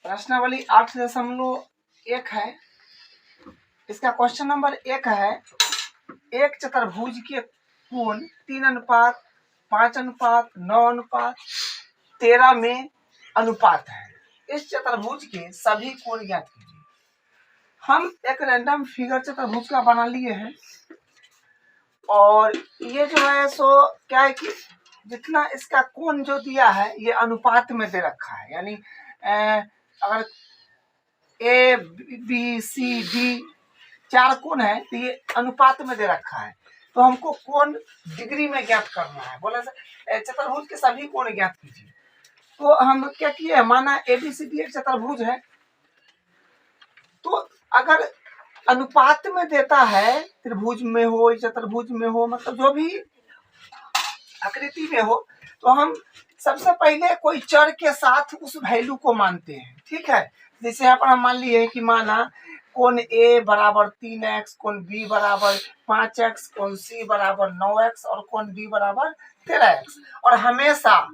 प्रश्नावली 8.1 है। इसका क्वेश्चन नंबर 1 है, एक चतुर्भुज के कोण 3:5:9:13 में अनुपात है। इस चतुर्भुज के सभी कोण ज्ञात कीजिए। हम एक रैंडम फिगर चतुर्भुज का बना लिए हैं और ये जो है सो क्या है कि जितना इसका कोण जो दिया है ये अनुपात में दे रखा है, यानी अगर ए बी सी डी 4 कोण है तो ये अनुपात में दे रखा है, तो हमको कोण डिग्री में ज्ञात करना है। बोला चतुर्भुज के सभी कोण ज्ञात कीजिए। तो हम क्या किए, माना एबीसीडी एक चतुर्भुज है, तो अगर अनुपात में देता है, त्रिभुज में हो चतुर्भुज में हो, मतलब जो भी आकृति में हो, तो हम सबसे पहले कोई चर के साथ उस वैल्यू को मानते हैं। ठीक है, जैसे यहाँ पर हम मान लिए कि माना कोण ए बराबर 3x, कोण बी बराबर 5x, कोण सी बराबर 9x और कोण डी बराबर 13x। और हमेशा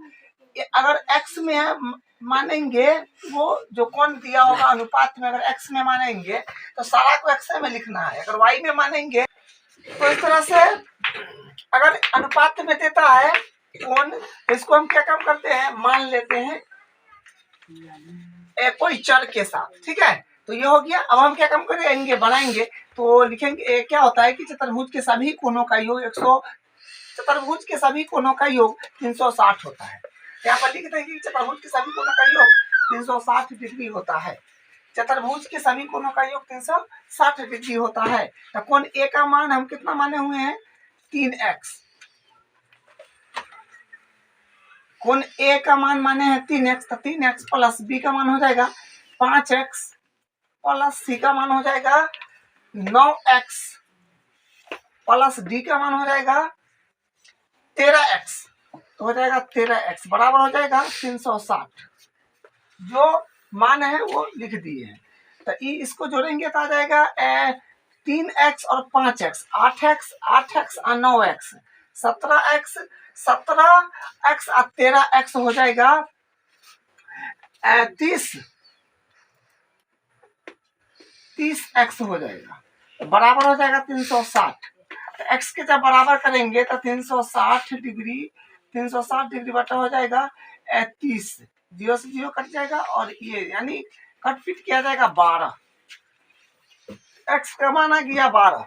अगर x में मानेंगे, वो जो कोण दिया होगा अनुपात में अगर x में मानेंगे तो सारा को x में लिखना है। अगर y में मानेंगे तो इस तरह से अगर अनुपात में देता है कोण, इसको हम क्या काम करते हैं, मान लेते हैं कोई चर के साथ। ठीक है, तो ये हो गया। अब हम क्या काम करेंगे, बनाएंगे तो लिखेंगे क्या होता है कि चतुर्भुज के सभी कोणों का योग 100, चतुर्भुज के सभी कोणों का योग 360 होता है। यहाँ पर लिखते हैं कि चतुर्भुज के सभी कोणों का योग 360 डिग्री होता है। चतुर्भुज के सभी कोणों का योग 360 डिग्री होता है। तो कोण ए का मान हम कितना माने हुए हैं, 3x। कोण ए का मान माने हैं 3x, तो 3x प्लस बी का मान हो जाएगा 5x प्लस सी का मान हो जाएगा 9x प्लस डी का मान हो जाएगा 13x, तो हो जाएगा 13x बराबर हो जाएगा 360। जो मान है वो लिख दिए हैं। तो इसको जोड़ेंगे तो आ जाएगा 3x और 5x 8x, 8x और 9x 17x, 17x और 13x हो जाएगा 30x हो जाएगा, बराबर हो जाएगा 360। तो x के जब बराबर करेंगे तो 360 डिग्री बटा हो जाएगा 30, 0 से 0 कट जाएगा और ये यानी कट फिट किया जाएगा 12। x का मान आ गया 12।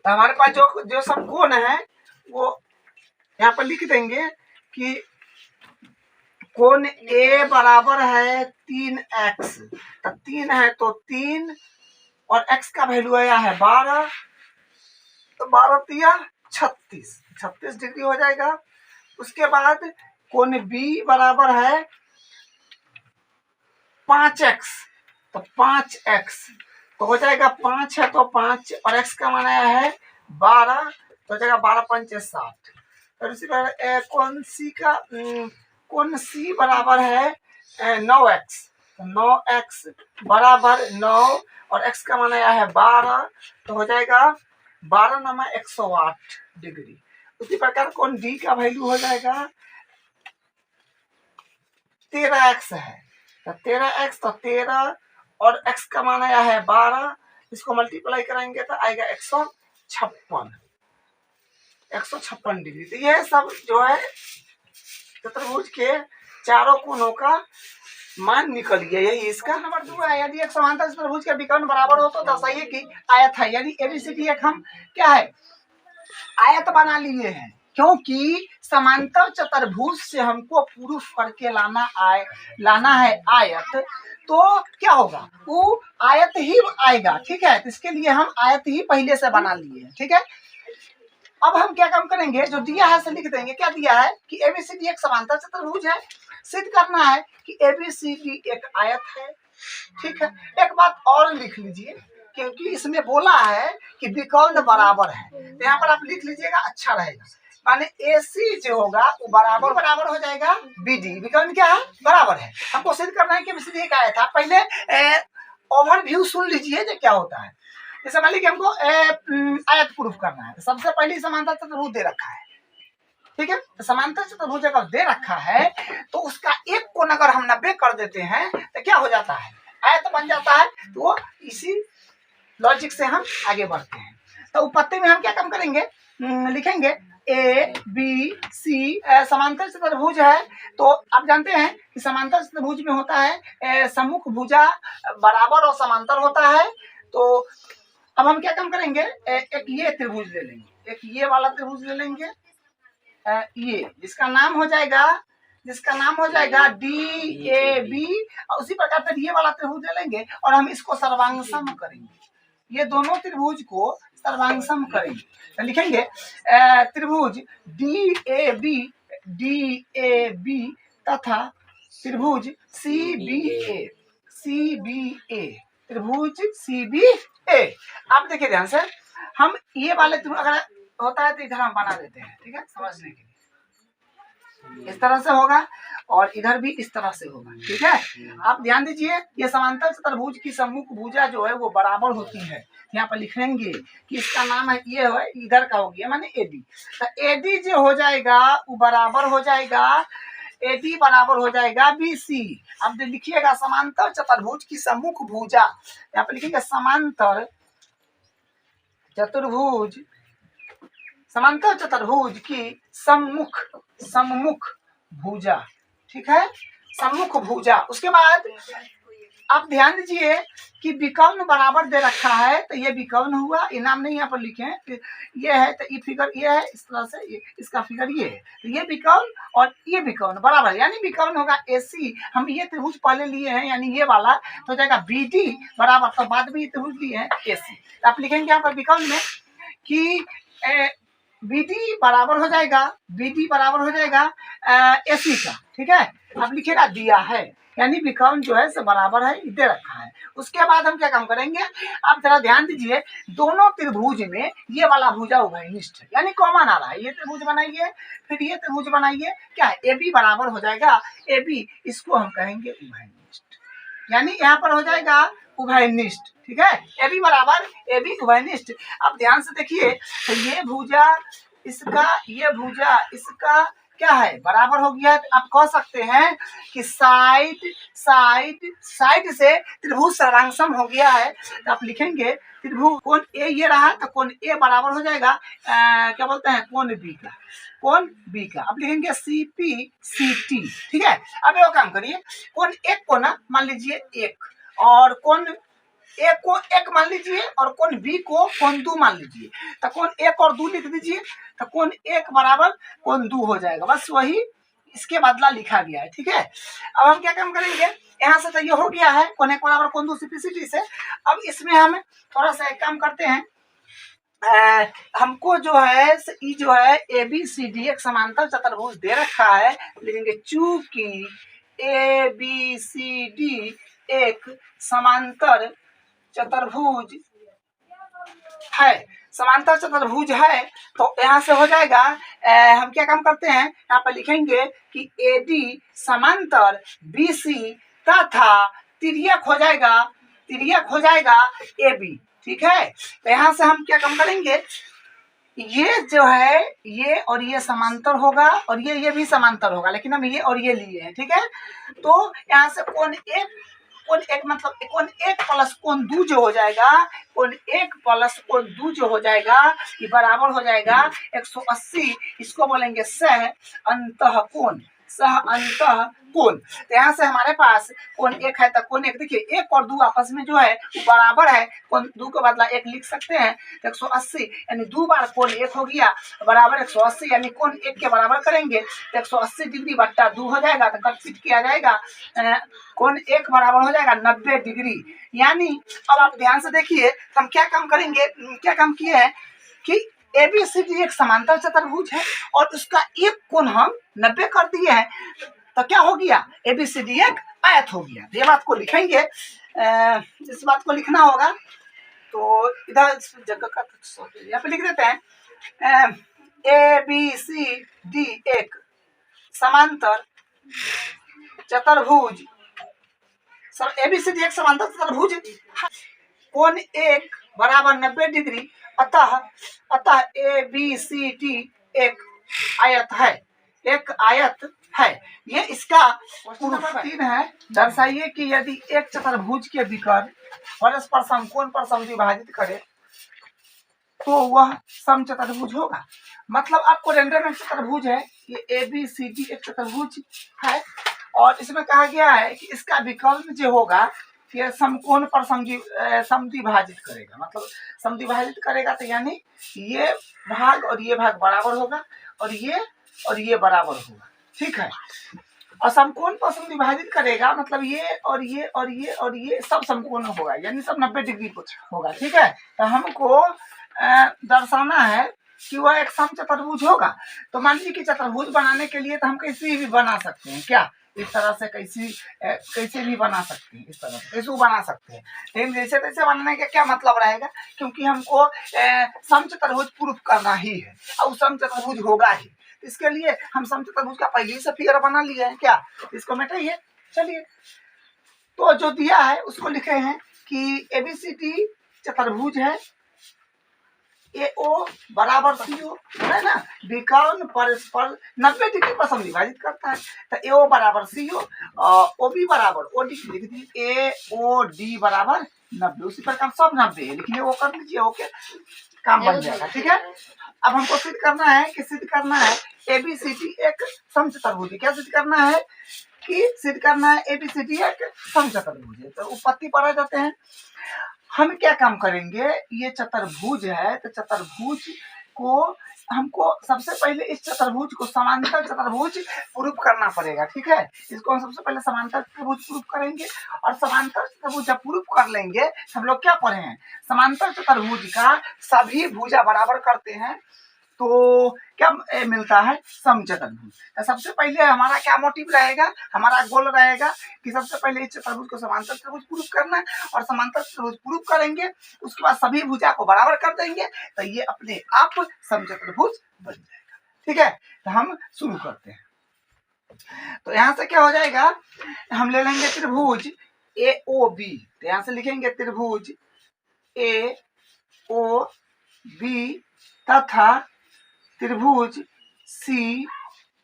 तो हमारे पास जो सब कोण है वो यहाँ पर लिख देंगे कि कोण ए बराबर है 3x, तो 3 है तो 3 और x का वैल्यू आया है 12, तो 12 तिया 36 डिग्री हो जाएगा। उसके बाद कोण बी बराबर है 5x, तो 5x तो हो जाएगा 5 है तो 5 और x का मान आया है 12, तो हो जाएगा 12 5 60। और इसी तरह कोण सी बराबर है 9x, तो 9x बराबर 9 और x का मान आया है 12, तो हो जाएगा 12 9 108 डिग्री। उसी प्रकार कोण डी का वैल्यू हो जाएगा 13x है, तो 13x तो 13 और x का मान आया है 12, इसको मल्टीप्लाई करेंगे तो आएगा 156 डिग्री। तो ये सब जो है चतुर्भुज के चारों कोणों का मान निकल गया। यही इसका नंबर 2 है। यदि एक समांतर चतुर्भुज के विकर्ण बराबर हो तो दर्शाइए कि आयत है। यानी एबीसीडी एक हम क्या है, आयत बना लिए हैं, क्योंकि समांतर चतुर्भुज से हमको प्रूफ करके लाना है आयत, तो क्या होगा, वो आयत ही आएगा। ठीक है, तो इसके लिए हम आयत ही पहले से बना लिए हैं। ठीक है, अब हम क्या काम करेंगे, जो दिया है से लिख देंगे। क्या दिया है कि एबीसीडी एक समांतर चतुर्भुज है, सिद्ध करना है कि एबीसीडी एक आयत है। ठीक है, एक बात और लिख लीजिए, क्योंकि इसमें बोला है कि विकर्ण बराबर है, तो यहाँ पर आप लिख लीजिएगा, अच्छा रहेगा। माने AC जो होगा वो बराबर हो जाएगा BD। विकर्ण क्या है, बराबर है। हमको सिद्ध करना है कि एबीसीडी एक आयत है। पहले ओवरव्यू सुन लीजिए जो क्या होता है। जैसे मान लीजिए हमको आयत प्रूफ करना है, तो सबसे पहले समांतर चतुर्भुज दे रखा है, ठीक है। तो समांतर चतुर्भुज अगर दे रखा है तो उसका एक कोण अगर हम 90 कर देते हैं तो क्या हो जाता है, आयत बन जाता है। तो वो इसी लॉजिक से हम आगे बढ़ते हैं। तो उपपत्ति में हम क्या काम करेंगे, लिखेंगे ए बी सी। समांतर चतुर्भुज है तो आप जानते हैं कि समांतर चतुर्भुज में होता है सम्मुख भुजा बराबर और समांतर होता है। तो अब हम क्या काम करेंगे, एक ये त्रिभुज ले लेंगे, एक ये वाला त्रिभुज ले लेंगे, ये जिसका नाम हो जाएगा डी ए बी। और उसी प्रकार से ये वाला त्रिभुज ले लेंगे और हम इसको सर्वांगसम करेंगे, ये दोनों त्रिभुज को सर्वांगसम करेंगे। तो लिखेंगे त्रिभुज डी ए बी तथा त्रिभुज सी बी ए, त्रिभुज सी बी ए। आप देखिए ध्यान से, हम ये वाले त्रिभुज अगर होता है तो इधर हम बना देते हैं, ठीक है, समझने के लिए। इस तरह से होगा और इधर भी इस तरह से होगा, ठीक है। आप ध्यान दीजिए, ये समांतर चतुर्भुज की सम्मुख भुजा जो है वो बराबर होती है। यहाँ पर लिख लेंगे कि इसका नाम है, ये है इधर का हो गया माने एडी। तो एडी जो हो जाएगा वो बराबर हो जाएगा, एडी बराबर हो जाएगा बीसी। अब लिखिएगा समांतर चतुर्भुज की सम्मुख भुजा, यहाँ पर लिखिएगा समांतर चतुर्भुज की सम्मुख भुजा, ठीक है, सम्मुख भुजा। उसके बाद आप ध्यान दीजिए कि विकर्ण बराबर दे रखा है, तो ये विकर्ण हुआ, ये नाम नहीं यहाँ पर लिखे हैं, ये है तो ये फिगर ये है, इस तरह से ये इसका फिगर ये है। तो ये विकर्ण और ये विकर्ण बराबर, यानी विकर्ण होगा AC। हम ये त्रिभुज पहले लिए हैं यानी ये वाला, तो हो जाएगा BD बराबर, तो बाद में ये त्रिभुज लिए हैं AC। तो आप लिखेंगे यहाँ पर विकर्ण में कि BD बराबर हो जाएगा AC का, ठीक है। अब लिखेगा दिया है, यानी विकर्ण जो है बराबर है, दे रखा है। उसके बाद हम क्या काम करेंगे, आप जरा ध्यान दीजिए, दोनों त्रिभुज में ये वाला भुजा उभयनिष्ठ है, यानी कॉमन आ रहा है। ये त्रिभुज बनाइए, फिर ये त्रिभुज बनाइए, क्या है AB बराबर हो जाएगा AB, इसको हम कहेंगे उभयनिष्ठ, यानी यहाँ पर हो जाएगा उभयनिष्ठ, ठीक है। AB बराबर AB उभयनिष्ठ। अब ध्यान से देखिए, तो ये भुजा इसका, ये भुजा इसका क्या है, बराबर हो गया। आप कह सकते हैं कि साइड से त्रिभुज सर्वांगसम हो गया है। तो आप लिखेंगे त्रिभुज कोण ए ये रहा, तो कोण ए बराबर हो जाएगा क्या बोलते हैं, कोण बी का। अब लिखेंगे CPCT, ठीक है। अब ये काम करिए, कोण एक को ना मान लीजिए 1, और कोण ए को 1 मान लीजिए और कोण बी को कोण 2 मान लीजिए। तो कोण 1 और 2 लिख दीजिए, तो कोण 1 बराबर कोण 2 हो जाएगा, बस वही इसके बदला लिखा गया है, ठीक है। अब हम क्या काम करेंगे, यहाँ से तो ये हो गया है कोण 1 बराबर कोण 2 CPCT से। अब इसमें हम थोड़ा सा एक काम करते हैं, हमको जो है ABCD एक समांतर चतुर्भुज दे रखा है, लिखेंगे चूंकि ABCD एक समांतर चतुर्भुज है, तो यहाँ से हो जाएगा हम क्या काम करते हैं, यहाँ पर लिखेंगे कि AD समांतर BC तथा तिर्यक हो जाएगा AB, ठीक है। तो यहाँ से हम क्या काम करेंगे, ये जो है ये और ये समांतर होगा और ये भी समांतर होगा, लेकिन हम ये और ये लिए हैं, ठीक है। तो यहाँ से कोण 1 मतलब कोण 1 प्लस कोण 2 जो हो जाएगा, कोण 1 प्लस कोण 2 जो हो जाएगा, ये बराबर हो जाएगा 180। इसको बोलेंगे सह अंतःकोण। तो यहाँ से हमारे पास कोण 1 है, तो कोण 1 देखिए 1 और 2 आपस में जो है वो बराबर है, कोण 2 के बदला 1 लिख सकते हैं। तो 180 यानी 2 बार कोण 1 हो गया बराबर 180, यानी कोण 1 के बराबर करेंगे तो 180 डिग्री बट्टा 2 हो जाएगा, तो कट किया जाएगा, कोण 1 बराबर हो जाएगा 90 डिग्री। यानी अब आप ध्यान से देखिए, हम क्या काम करेंगे, क्या काम किए हैं कि ABCD एक समांतर चतुर्भुज है और उसका एक कोण हम 90 कर दिए हैं, तो क्या हो गया, ABCD एक आयत हो गया। ये बात को लिखेंगे, इस बात को लिखना होगा, तो इधर जगह का यहाँ पे लिख देते हैं ABCD एक समांतर चतुर्भुज, ABCD एक समांतर चतुर्भुज, कोण 1 बराबर 90 डिग्री, अतः ABCD एक आयत है, एक आयत है, ये इसका प्रूफ 3 है। दर्शाइए कि यदि एक चतुर्भुज के विकर्ण परस्पर समकोण पर समद्विभाजित करे तो वह समचतुर्भुज होगा। मतलब आपको रेंडम एक चतुर्भुज है, ये ए बी सी डी एक चतुर्भुज है, और इसमें कहा गया है कि इसका विकर्ण जो होगा ये समकोण पर समद्विभाजित करेगा। मतलब समद्विभाजित करेगा तो यानी ये भाग और ये भाग बराबर होगा और ये बराबर होगा, ठीक है। और समकोण पर समद्विभाजित करेगा मतलब ये और ये और ये और ये सब समकोण होगा, यानी सब 90 डिग्री होगा, ठीक है। तो हमको दर्शाना है कि वह एक समचतुर्भुज होगा। तो मान लीजिए कि चतुर्भुज बनाने के लिए तो हम कैसे भी बना सकते हैं, क्या इस तरह से कैसे भी बना सकते हैं, इस तरह से कैसे बना सकते हैं। लेकिन जैसे तैसे बनाने का क्या मतलब रहेगा, क्योंकि हमको समचतुर्भुज प्रूफ करना ही है और समचतुर्भुज होगा ही। इसके लिए हम समचतुर्भुज का पहले से फिगर बना लिया है, क्या इसको मिटाइए। चलिए, तो जो दिया है उसको लिखे हैं कि एबीसीडी चतुर्भुज है, ए ओ बराबर सी ओ है ना, विकर्ण परस्पर 90 डिग्री पर समद्विभाजित करता है। तो ए ओ बराबर सी ओ बी बराबर ओ डी लिख दीजिए, ए ओ डी बराबर 90। उसी प्रकार सब 90 लिख लिया, वो कर लीजिए, ओके काम बन जाएगा, ठीक है। अब हमको सिद्ध करना है कि एबीसीडी एक समचतुर्भुज है। क्या सिद्ध करना है कि सिद्ध करना है एबीसीडी एक समचतुर्भुज है। तो उत्पत्ति पर आ जाते हैं। हम क्या काम करेंगे, ये चतुर्भुज है तो चतुर्भुज को हमको सबसे पहले इस चतुर्भुज को समांतर चतुर्भुज प्रूफ करना पड़ेगा, ठीक है। इसको हम सबसे पहले समांतर चतुर्भुज प्रूफ करेंगे और समांतर चतुर्भुज जब प्रूफ कर लेंगे, हम लोग क्या पढ़े हैं, समांतर चतुर्भुज का सभी भुजा बराबर करते हैं तो क्या मिलता है, समचतुर्भुज। तो सबसे पहले हमारा क्या मोटिव रहेगा, हमारा गोल रहेगा कि सबसे पहले इस चतुर्भुज को समांतर चतुर्भुज प्रूफ करना है, और समांतर चतुर्भुज प्रूफ करेंगे उसके बाद सभी भुजा को बराबर कर देंगे तो ये अपने आप समचतुर्भुज बन जाएगा, ठीक है। तो हम शुरू करते हैं। तो यहाँ से क्या हो जाएगा, हम ले लेंगे त्रिभुज ए ओ बी। तो यहाँ से लिखेंगे त्रिभुज ए ओ बी तथा त्रिभुज सी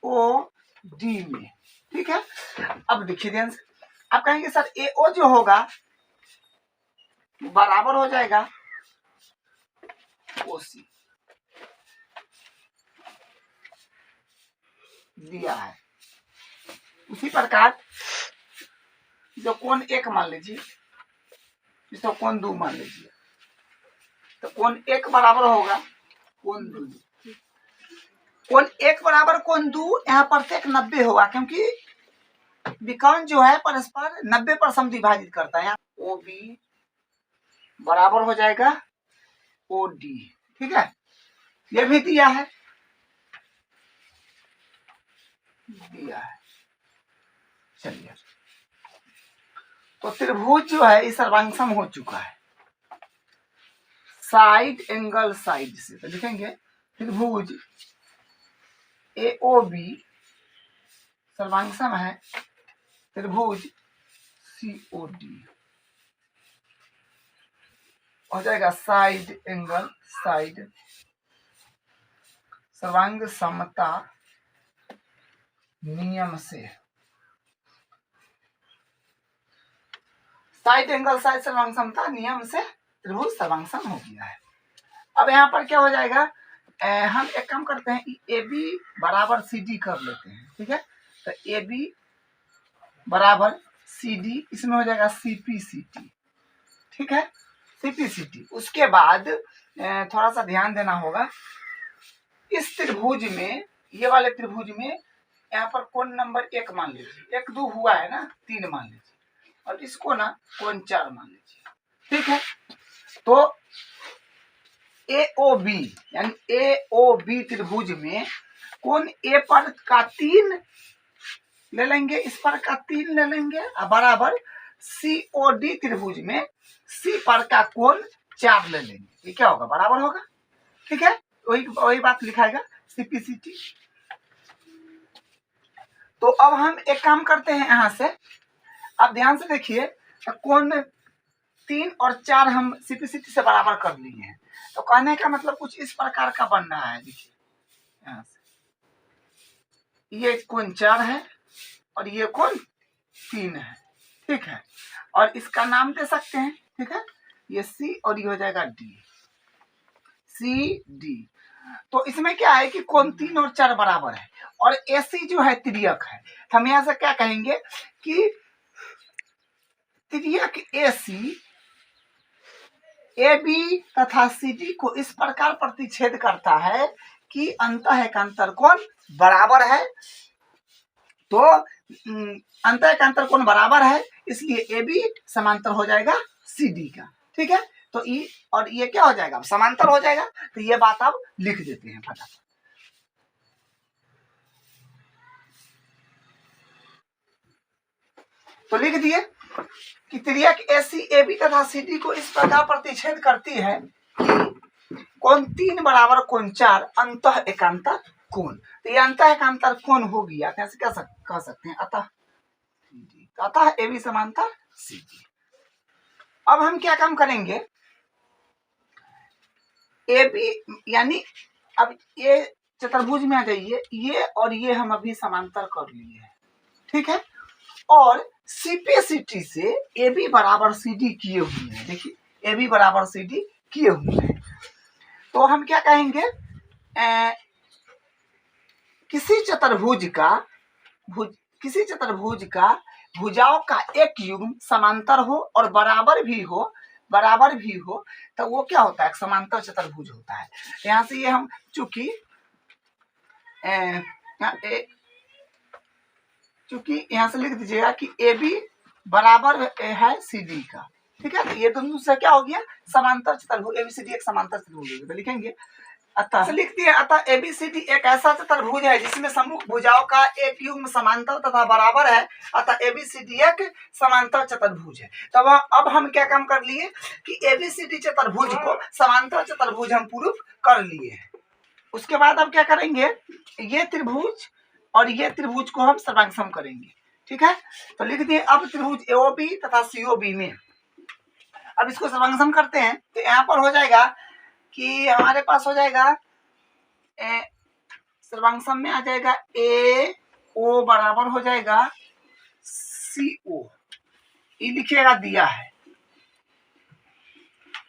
ओ डी में, ठीक है। अब देखिए ध्यान से, आप कहेंगे सर ए ओ जो होगा बराबर हो जाएगा ओ सी, दिया है। उसी प्रकार जो कोण एक मान लीजिए, इसको कोण 2 मान लीजिए, तो कोण 1 बराबर होगा कोण 2, कोण 1 बराबर कोण 2, यहाँ प्रत्येक 90 होगा क्योंकि विकर्ण जो है परस्पर 90 पर समद्विभाजित करता है। ओ बी बराबर हो जाएगा ओ डी, ठीक है। ये भी दिया है, चलिए। तो त्रिभुज जो है इस सर्वांगसम हो चुका है साइड एंगल साइड से। तो लिखेंगे त्रिभुज ए ओ बी सर्वांगसम है त्रिभुज सी ओ डी, हो जाएगा साइड एंगल साइड सर्वांग समता नियम से। साइड एंगल साइड सर्वांग समता नियम से त्रिभुज सर्वांगसम हो गया है। अब यहाँ पर क्या हो जाएगा, हम एक काम करते हैं, ए बी बराबर सी डी कर लेते हैं, ठीक है। तो ए बी बराबर सी डी, इसमें हो जाएगा सी पी सी टी, ठीक है, सी पी सी टी। उसके बाद थोड़ा सा ध्यान देना होगा, इस त्रिभुज में, ये वाले त्रिभुज में यहाँ पर कोण नंबर 1 मान लीजिए, 1 2 हुआ है ना, 3 मान लीजिए, और इसको ना कोण 4 मान लीजिए, ठीक है। तो ए ओ बी यानी ए ओ बी त्रिभुज में कोण ए पर का 3 ले लेंगे, इस पर का 3 ले लेंगे, और बराबर सी ओ डी त्रिभुज में सी पर का कोण 4 ले लेंगे। ये क्या होगा, बराबर होगा, ठीक है। वही बात लिखाएगा सीपीसीटी। तो अब हम एक काम करते हैं, यहाँ से अब ध्यान से देखिए, कोण 3 और 4 हम सीपीसीटी से बराबर कर लिए हैं। तो कहने का मतलब कुछ इस प्रकार का बन रहा है, देखिए यहाँ से ये कोण 4 है और ये कोण 3 है, ठीक है। और इसका नाम दे सकते हैं, ठीक है, ये सी और ये हो जाएगा डी, सी डी। तो इसमें क्या है कि कोण 3 और 4 बराबर है और एसी जो है तिर्यक है, तो हम यहाँ से क्या कहेंगे कि तिर्यक एसी ए बी तथा सी डी को इस प्रकार प्रतिच्छेद करता है कि अंतः एकांतर कोण बराबर है। तो अंतः एकांतर कोण बराबर है, इसलिए ए बी समांतर हो जाएगा सी डी का, ठीक है। तो ई और ये क्या हो जाएगा, समांतर हो जाएगा। तो ये बात आप लिख देते हैं फटाफट। तो लिख दिए कि तिर्यक एसी ए बी तथा सी डी को इस प्रकार प्रतिच्छेद करती है कि कोण 3 बराबर कोण 4 अंतः एकांतर कोण। तो ये अंतः एकांतर कोण हो गया, कैसे कह सकते हैं, अतः ए बी समांतर सी डी। अब हम क्या काम करेंगे, ए बी यानी अब ये चतुर्भुज में आ जाइए, ये और ये हम अभी समांतर कर लिए हैं, ठीक है। और सीपीसीटी से ए बी बराबर सी डी किए हुए हैं, देखिए ए बी बराबर सी डी किए हुए हैं। तो हम क्या कहेंगे, किसी चतुर्भुज का भुजाओं का एक युग्म समांतर हो और बराबर भी हो तो वो क्या होता है, समांतर चतुर्भुज होता है। यहाँ से ये हम चूंकि यहाँ से लिख दीजिएगा कि ए बी बराबर है सी डी का, ठीक है। ये दोनों से क्या हो गया, समांतर चतुर्भुज, एबीसीडी एक समांतर चतुर्भुज होगा। तो लिखेंगे अतः से लिखते हैं, अतः एबीसीडी एक ऐसा चतुर्भुज है जिसमें सम्मुख भुजाओं का एक युग्म समांतर तथा बराबर है, अतः एबीसीडी एक समांतर चतुर्भुज है। तब अब हम क्या काम कर लिए कि एबीसीडी चतुर्भुज को समांतर चतुर्भुज हम प्रूफ कर लिए हैं। उसके बाद अब क्या करेंगे, ये त्रिभुज और ये त्रिभुज को हम सर्वांगसम करेंगे, ठीक है। तो लिख दिए अब त्रिभुज एओबी तथा सीओबी में अब इसको सर्वांगसम करते हैं। तो यहाँ पर हो जाएगा कि हमारे पास हो जाएगा सर्वांगसम में आ जाएगा ए ओ बराबर हो जाएगा सी ओ, ये लिखिएगा दिया है।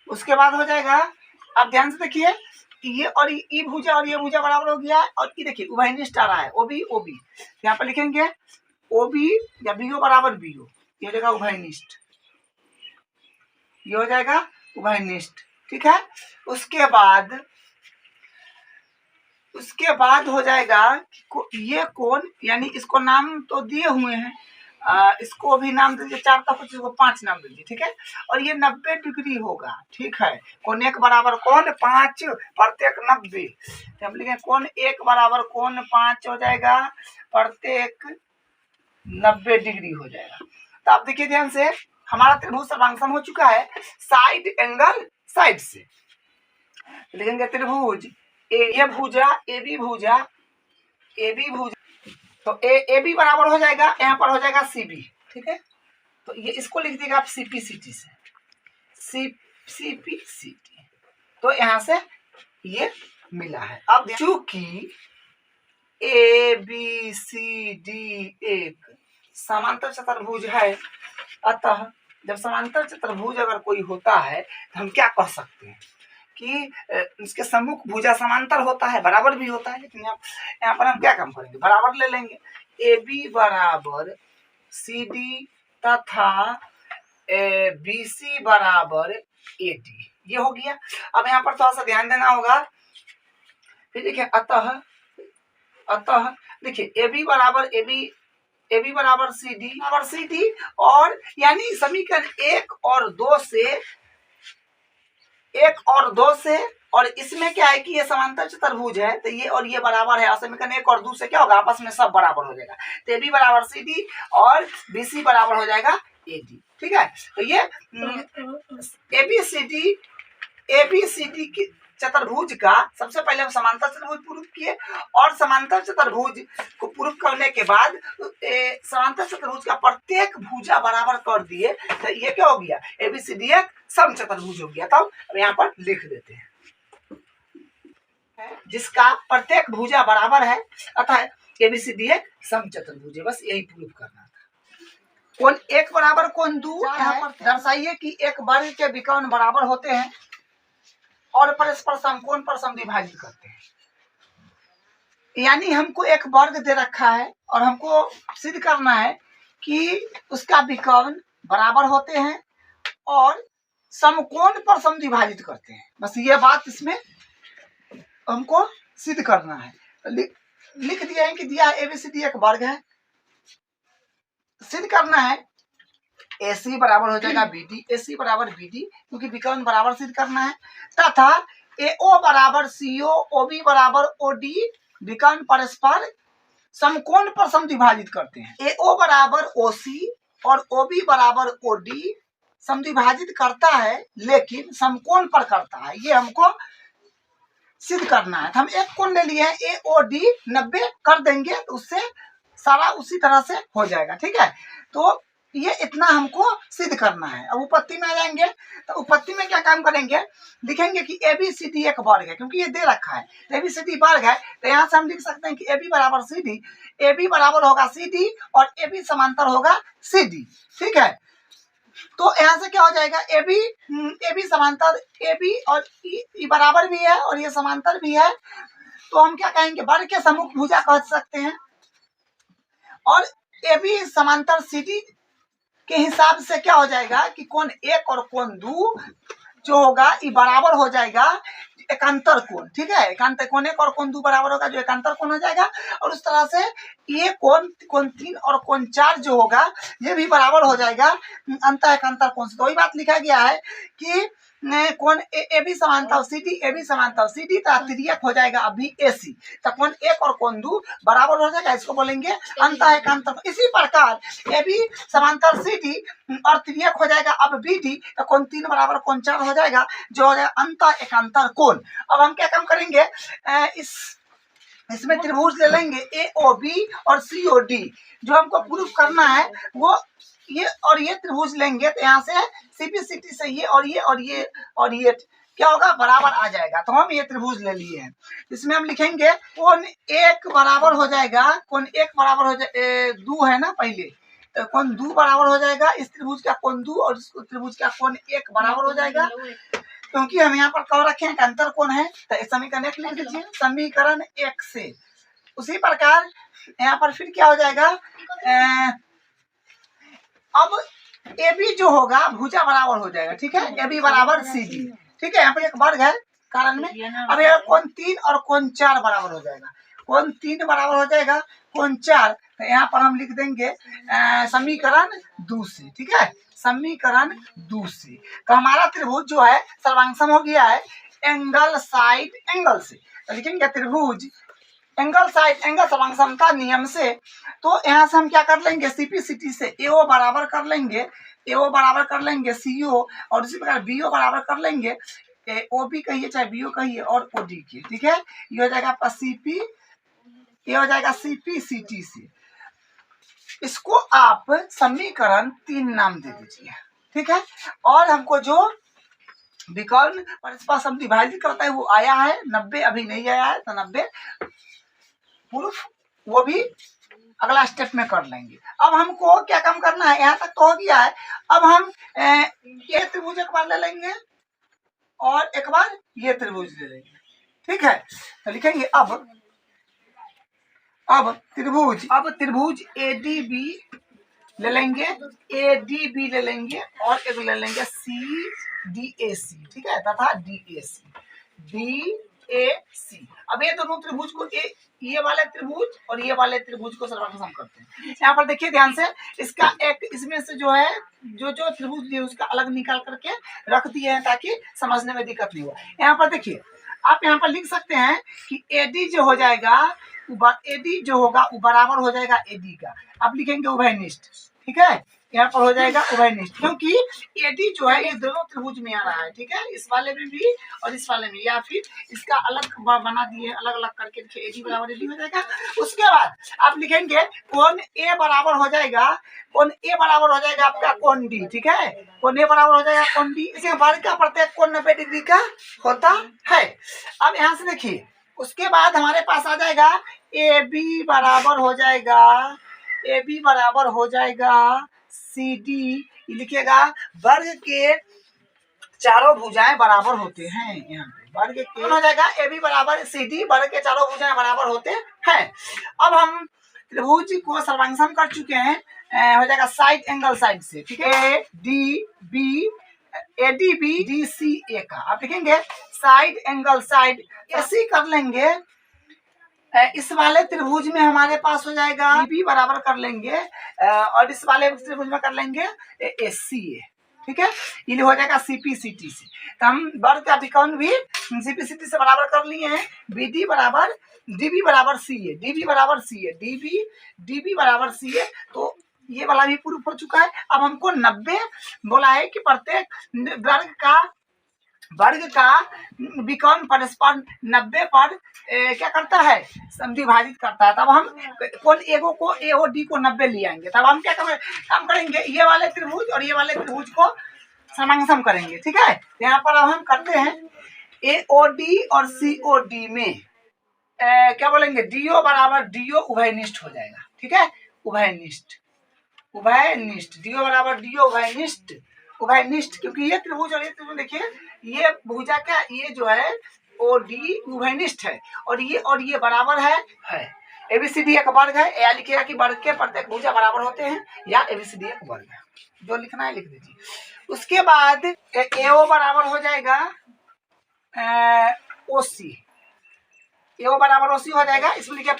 उसके बाद हो जाएगा, अब ध्यान से देखिए, ये और ई भुजा और ये भुजा बराबर हो गया और ये देखिए उभयनिष्ठ आ रहा है ओबी ओबी, यहाँ पर लिखेंगे ओबी या बीओ बराबर बीओ, ये हो जाएगा उभयनिष्ठ, ये हो जाएगा उभयनिष्ठ, ठीक है। उसके बाद हो जाएगा ये कोण, यानी इसको नाम तो दिए हुए हैं, इसको भी नाम दीजिए 4 तक 5 नाम दीजिए, ठीक है। और ये 90 डिग्री होगा, ठीक है। कोण 1 बराबर कोण 5 प्रत्येक 90, तो हम लिखेंगे कोण 1 बराबर कोण 5 हो जाएगा प्रत्येक 90 डिग्री हो जाएगा। तो आप देखिए ध्यान से, हमारा त्रिभुज सर्वांगसम हो चुका है साइड एंगल साइड से। लिखेंगे त्रिभुज ये भुजा ए बी भुजा तो ए बी बराबर हो जाएगा, यहाँ पर हो जाएगा सी बी, ठीक है। तो ये इसको लिख दीजिएगा आप सी पी सी टी से, सी पी सी टी। तो यहाँ से ये मिला है। अब चूंकि ए बी सी डी एक समांतर चतुर्भुज है, अतः जब समांतर चतुर्भुज अगर कोई होता है तो हम क्या कह सकते हैं कि इसके सम्मुख भुजा समांतर होता है, बराबर भी होता है। लेकिन यहाँ पर हम क्या काम करेंगे, बराबर ले लेंगे, ए बी बराबर सी डी तथा बी सी बराबर ए डी, ये हो गया। अब यहाँ पर थोड़ा सा ध्यान देना होगा, फिर देखिए अतः देखिए ए बी बराबर सी डी और यानी समीकरण 1 और 2 से और इसमें क्या है कि ये समांतर चतुर्भुज है, तो ये और ये बराबर है, समीकरण 1 और 2 से क्या होगा, आपस में सब बराबर हो जाएगा। तो ए बी बराबर सी डी और बी सी बराबर हो जाएगा ए डी, ठीक है। तो ये ए बी सी डी की चतुर्भुज का सबसे पहले हम समांतर चतुर्भुज प्रूफ किए और समांतर चतुर्भुज को प्रूफ करने के बाद समांतर चतुर्भुज का प्रत्येक भुजा बराबर कर दिए, तो ये क्या हो गया, एबीसीडी एक सम चतुर्भुज हो गया। तब यहाँ पर लिख देते हैं जिसका प्रत्येक भुजा बराबर है, अतः ABCD एक समचतुर्भुज है, बस यही प्रूफ करना था। कोण एक बराबर कोण दो, यहाँ पर दर्शाइए कि एक वर्ग के विकर्ण बराबर होते हैं और परस्पर समकोण पर समद्विभाजित करते हैं। यानी हमको एक वर्ग दे रखा है और हमको सिद्ध करना है कि उसका विकर्ण बराबर होते हैं और समकोण पर समद्विभाजित करते हैं। बस ये बात इसमें हमको सिद्ध करना है। लिख दिया है कि दिया है ABCD एक वर्ग है। सिद्ध करना है AC बराबर हो जाएगा BD, AC बराबर BD, क्योंकि विकर्ण बराबर सिद्ध करना है, तथा AO बराबर CO, OB बराबर OD विकर्ण परस्पर समकोण पर समद्विभाजित करते हैं। AO बराबर OC और OB बराबर OD समद्विभाजित करता है लेकिन समकोण पर करता है, ये हमको सिद्ध करना है। हम एक कोण ले लिए हैं AOD, 90 कर देंगे तो उससे सारा उसी तरह से हो जाएगा। ठीक है, तो ये इतना हमको सिद्ध करना है। अब उपपत्ति में आ जाएंगे, तो उपपत्ति में क्या काम करेंगे, लिखेंगे कि ABCD एक वर्ग है, क्योंकि ये दे रखा है ABCD वर्ग है, तो यहाँ से हम लिख सकते हैं कि AB बराबर CD, AB बराबर होगा CD और AB समांतर होगा CD। ठीक है, तो यहाँ से क्या हो जाएगा, AB समांतर AB और E बराबर भी है और ये समांतर भी है, तो हम क्या कहेंगे, वर्ग के सम्मुख भुजा कह सकते हैं। और AB समांतर CD के हिसाब से क्या हो जाएगा कि कोण एक और कोण दो जो होगा ये बराबर हो जाएगा एकांतर कोण। ठीक है, एकांतर कोण एक और कोण दो बराबर होगा जो एकांतर कोण हो जाएगा, और उस तरह से ये कोण 3 और कोण 4 जो होगा ये भी बराबर हो जाएगा अंत एकांतर कोण से। तो वही बात लिखा गया है कि कोण AB समांतर CD, AB समांतर CD का तिर्यक हो जाएगा अभी AC, तो कोण एक और कोण दो बराबर हो जाएगा, इसको बोलेंगे अंत एकांतर। इसी प्रकार AB समांतर CD और तिर्यक हो जाएगा अब BD, तो कोण 3 बराबर कोण 4 हो जाएगा जो हो जाएगा अंत एकांतर कोण। अब हम क्या काम करेंगे, इसमें त्रिभुज ले लेंगे AOB और COD, जो हमको प्रूफ करना है वो ये और ये त्रिभुज लेंगे, तो यहाँ से CPCT से ये और ये और ये और ये क्या होगा, बराबर आ जाएगा। तो हम ये त्रिभुज ले लिए हैं, इसमें हम लिखेंगे कोण एक बराबर हो जाएगा, कोण एक बराबर हो जाए दो है ना, पहले कोण दो बराबर हो जाएगा, इस त्रिभुज का कोण दो और इस त्रिभुज का कोण एक बराबर हो जाएगा, क्योंकि हम यहाँ पर कह रखे हैं कि अंतर कोण है, तो समीकरण एक लिख दीजिए, समीकरण एक से। उसी प्रकार यहाँ पर फिर क्या हो जाएगा, अब AB जो होगा भुजा बराबर हो जाएगा। ठीक है, AB बराबर CD। ठीक है, यहाँ पर एक वर्ग है कारण में, अब यहाँ कोण 3 और कोण 4 बराबर हो जाएगा, कोण 3 बराबर हो जाएगा कोण 4, तो यहाँ पर हम लिख देंगे समीकरण 2 से। ठीक है, समीकरण 2 से, तो हमारा त्रिभुज जो है सर्वांगसम हो गया है एंगल साइड एंगल से। तो लिखेंगे त्रिभुज एंगल साइड एंगल सर्वांगसम का नियम से। तो यहाँ से हम क्या कर लेंगे, CPCT से AO बराबर कर लेंगे, AO बराबर कर लेंगे CO, और इसी प्रकार BO बराबर कर लेंगे OB कहिए चाहे BO कहिए और OD के। ठीक है, ये हो जाएगा आपका CP, ये हो जाएगा CPCT से। इसको आप समीकरण 3 नाम दे दीजिए। ठीक है, और हमको जो विकर्ण परस्पर समद्विभाजित करता है वो आया है 90, अभी नहीं आया है, तो 90 प्रूफ वो भी अगला स्टेप में कर लेंगे। अब हमको क्या काम करना है, यहाँ तक तो हो गया है। अब हम ये त्रिभुज एक बार ले लेंगे और एक बार ये त्रिभुज ले लेंगे। ठीक है, तो लिखेंगे अब त्रिभुज ADB ले लेंगे, ADB ले लेंगे और एक ले लेंगे CDAC। ठीक है, तथा DAC। अब ये दोनों त्रिभुज को ये वाले त्रिभुज और ये वाले त्रिभुज को सर्वांगसम करते हैं। यहाँ पर देखिए ध्यान से, इसका एक इसमें से जो है जो त्रिभुज दिए उसका अलग निकाल करके रख दिए हैं ताकि समझने में दिक्कत नहीं हो। यहाँ पर देखिए, आप यहाँ पर लिख सकते हैं कि AD जो हो जाएगा, AD जो होगा वो बराबर हो जाएगा AD का, आप लिखेंगे उभयनिष्ठ। ठीक है, यहाँ पर हो जाएगा उभयनिष्ठ, क्योंकि AD जो है ये दोनों त्रिभुज में आ रहा है। ठीक है, इस वाले में भी और इस वाले में, या फिर इसका अलग बना दिए, अलग अलग करके देखिए AD बराबर AD हो जाएगा। उसके बाद आप लिखेंगे कोण A बराबर हो जाएगा, कोण A बराबर हो जाएगा आपका कोण D। ठीक है, कोण A बराबर हो जाएगा कोण D। इसे वर्ग का प्रत्येक कोण 90 डिग्री का होता है। अब यहाँ से देखिए, उसके बाद हमारे पास आ जाएगा ए बी बराबर हो जाएगा, ए बी बराबर हो जाएगा सी डी, लिखिएगा वर्ग के चारों भुजाएं बराबर होते हैं। यहाँ पे वर्ग के हो जाएगा ए बी बराबर सी डी, वर्ग के चारों भुजाएं बराबर होते हैं। अब हम त्रिभुज को सर्वांग कर चुके हैं, हो जाएगा साइड एंगल साइड से, ठीक है। A D B, A D B D C A का आप लिखेंगे साइड एंगल साइड, ऐसे कर लेंगे। इस वाले त्रिभुज में हमारे पास हो जाएगा बी बराबर कर लेंगे, और इस वाले त्रिभुज में कर लेंगे ए सी ए, ठीक है। ये हो जाएगा सीपी सीटी से। तो हम वर्ग का त्रिकोण भी सीपी सीटी से बराबर कर लिए हैं। बी डी बराबर डीबी बराबर सी ए, डीबी बराबर सी ए, डीबी बराबर सी ए। तो ये वाला भी प्रूफ हो चुका है। अब हमको 90 बोला है कि प्रत्येक वर्ग का विकर्ण परस्पर 90 पर क्या करता है, विभाजित करता है। तब हम कोण एगो को ए और डी को 90 ले आएंगे। तब हम क्या काम करेंगे, ये वाले त्रिभुज और ये वाले त्रिभुज को समांगसम करेंगे, ठीक है। यहाँ पर अब हम करते हैं ए ओ डी और सी ओ डी में क्या बोलेंगे, डीओ बराबर डीओ उभयनिष्ठ हो जाएगा, ठीक है। उभयनिष्ठ डीओ बराबर डीओ उभयनिष्ठ, क्योंकि ये त्रिभुज और ये त्रिभुज देखिए, ये भुजा क्या, ये जो है ओ डी उभयनिष्ठ है, और ये बराबर है। एबीसीडी एक वर्ग है, या लिखिएगा कि वर्ग के प्रत्येक भुजा बराबर होते हैं, या एबीसीडी एक वर्ग है। जो लिखना है लिख दीजिए। उसके बाद एओ बराबर हो जाएगा ओसी, एओ बराबर ओसी हो जाएगा। इसमें लिखिए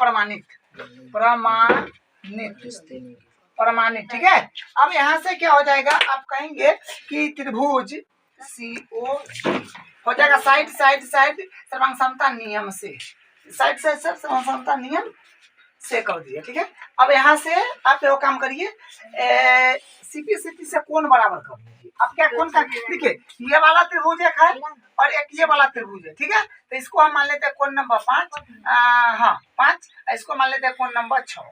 प्रमाणित, ठीक है। अब यहाँ से क्या हो जाएगा, आप कहेंगे कि त्रिभुज सीओ हो जाएगा साइड सर्वांग समता नियम से, साइड सर्वांग समता नियम से कर दिया, ठीक है। अब यहाँ से आप वो काम करिए, सीपी सीटी से कोण बराबर कर लीजिए। अब क्या कोण का, देखिए ये वाला त्रिभुज एक है और एक ये वाला त्रिभुज है, ठीक है। तो इसको हम मान लेते हैं कोण नंबर 5, हाँ 5, इसको मान लेते हैं कोण नंबर 6।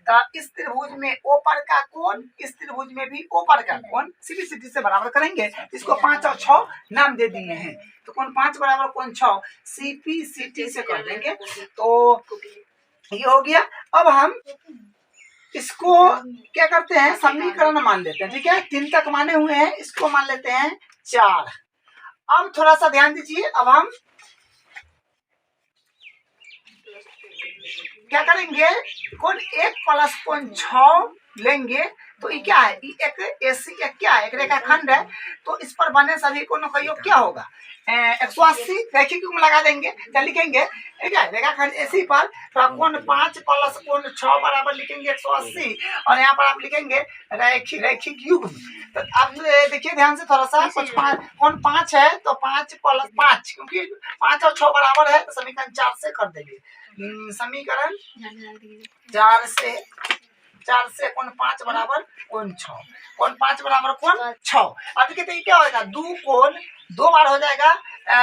तो इस त्रिभुज में ओ पर का कोण, इस त्रिभुज में भी ओ पर का कोण सीपी सीटी से बराबर करेंगे। इसको 5 और 6 नाम दे दिए हैं। तो कोण 5 बराबर कोण 6 सीपी सीटी से कर देंगे। तो ये हो गया। अब हम इसको क्या करते हैं, समीकरण मान लेते हैं, ठीक है। 3 तक माने हुए हैं, इसको मान लेते हैं 4। अब थोड़ा सा ध्यान दीजिए, अब हम क्या करेंगे, कोण 1 प्लस कोण 6 लेंगे। तो ये क्या है, ये एक एसी एक क्या है, एक रेखाखंड है। तो इस पर बने सभी कोणों का योग क्या होगा, 180 रैखिक योग लगा देंगे। क्या लिखेंगे, क्या रेखाखंड एसी पर तो कोण 5 प्लस कोण 6 बराबर लिखेंगे 180, और यहाँ पर आप लिखेंगे रैखिक युग्म। तो अब देखिए ध्यान से थोड़ा सा, कोण 5 है तो 5 प्लस 5, क्योंकि 5 और 6 बराबर है तो समीकरण 4 से कर देंगे। समीकरण 4 से कोण 5 बराबर कोण 6, कोण 5 बराबर कोण 6। अब देखिए क्या होगा, 2 कोण 2 बार हो जाएगा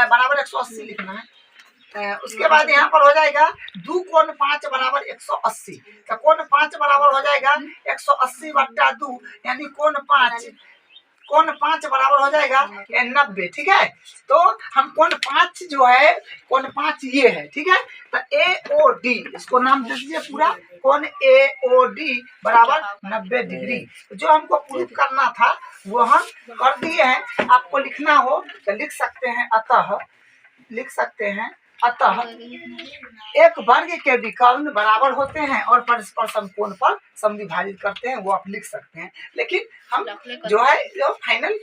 बराबर 180 लिखना है। उसके बाद यहाँ पर हो जाएगा 2 कोण 5 बराबर 180। तो कोण 5 बराबर हो जाएगा 180 बट्टा 2, यानी कोण 5 बराबर हो जाएगा 90, ठीक है। तो हम कोण 5 जो है, कोण 5 ये है, ठीक है। तो ए ओ डी, इसको नाम दे दीजिए पूरा, कोण ए ओ डी बराबर 90 डिग्री। जो हमको प्रूफ करना था वो हम कर दिए हैं। आपको लिखना हो तो लिख सकते हैं, अतः एक वर्ग के विकर्ण बराबर होते हैं और परस्पर समकोण पर समविभाजित करते हैं, वो आप लिख सकते हैं। लेकिन हम जो है जो फाइनल